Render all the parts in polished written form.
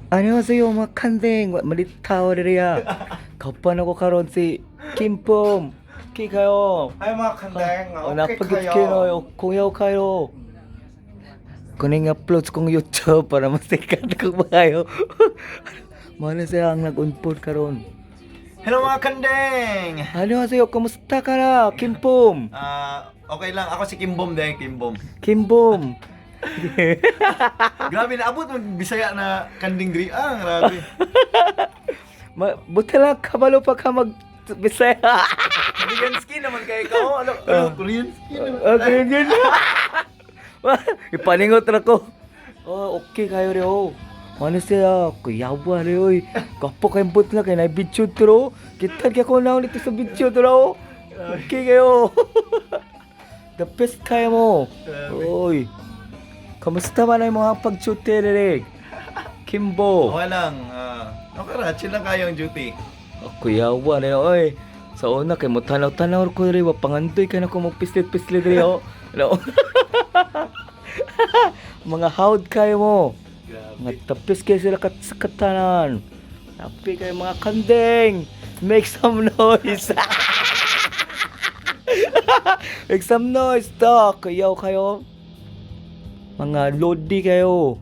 안녕하세요, mga kandeng. Malitaw diriya. Kapan ako karon si Kimpom. Okay kayo. Ay mga kandeng, okay Napagit kayo. kayo. Kuyaw kayo. Kuning uploads kong YouTube para masikat ko ba kayo. Mana siya ang nag-unpod karon. Hello mga kandeng! 안녕하세요. Kumusta ka na, Kimpom? Okay lang, ako si Kimbom din, Kimbom. Kimbom. Grabe, naabot mo Bisaya na kanding diri. Grabe. Buti lang kabalo pa ka mag Bisaya. Korean skin naman kayo ikaw. Korean skin naman. Okay, yun. Ipaningot na ko. Oh, okay kayo rin, oh. Ano siya? Kuyawa rin, oy. Kapo kayong but nga kayo na video tro. Kita kaya ko na ulit sa video tro. Okay kayo. The best kayo mo. Oy. Kamusta man ang mga pag-shoot rin? Kimbo. Okay lang. Okay ra, chill lang kayo ang duty. Kuyawa rin, oy. Sa una kay mo tanaw-tanaw ko rin. Pangandoy ka na ko magpislit-pislit rin, oh. Ano? Mga hawd kayo mo. Mga tapis kayo sila sa katanan. Tapi kayo mga kandeng. Make some noise. Make some noise, dog. Kuyaw kayo. Mga lodi kayo.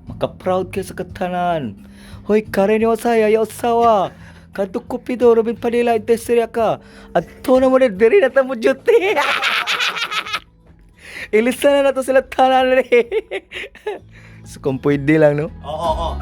Maka-proud kayo sa katanan. Hoy, kare ni Osaya, Yosawa. Kadto kupido, Robin Padilla, intesirya ka. At to na mo na, diri na tamo duty. Ilista na to sila tanan rin. So, kung pwede lang, no? Oo.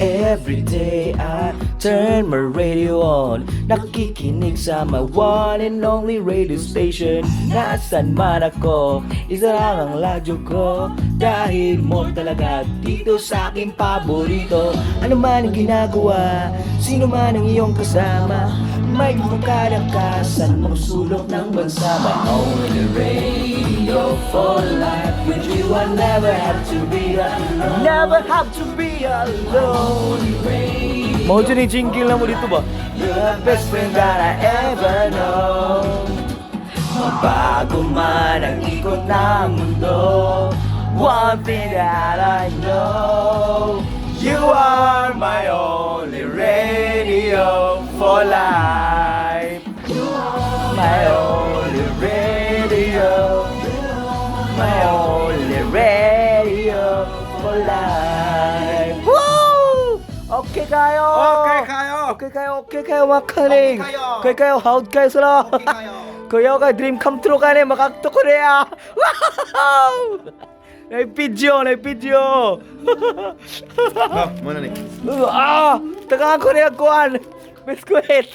Every day I turn my radio on. Nakikinig sa my one and only radio station. Nasaan man ako, isa lang ang radyo ko. Dahil mo talaga dito sa aking paborito. Ano man ang ginagawa, sino man ang iyong kasama, may kumukadang ka sa mga sulok ng bansa. My only radio for life. With you I never have to be alone. Never have to be alone. Mau jadi jingle na mo dito ba? You're the best friend that I ever know. Mabago man ang ikot ng mundo, one thing that I know, you are my only radio for life. You are my only radio, my only radio for life. Woo! Okay kayo! Okay kayo! Okay kayo mga kaling! Okay kayo! Okay kayo, howd kayo sila! Okay kayo! Kuya ka, dream come true ka na, makakto ko na ya! Wow! Naipidyo! Muna ni. Taga ko na yan, kuhan! Biskuit!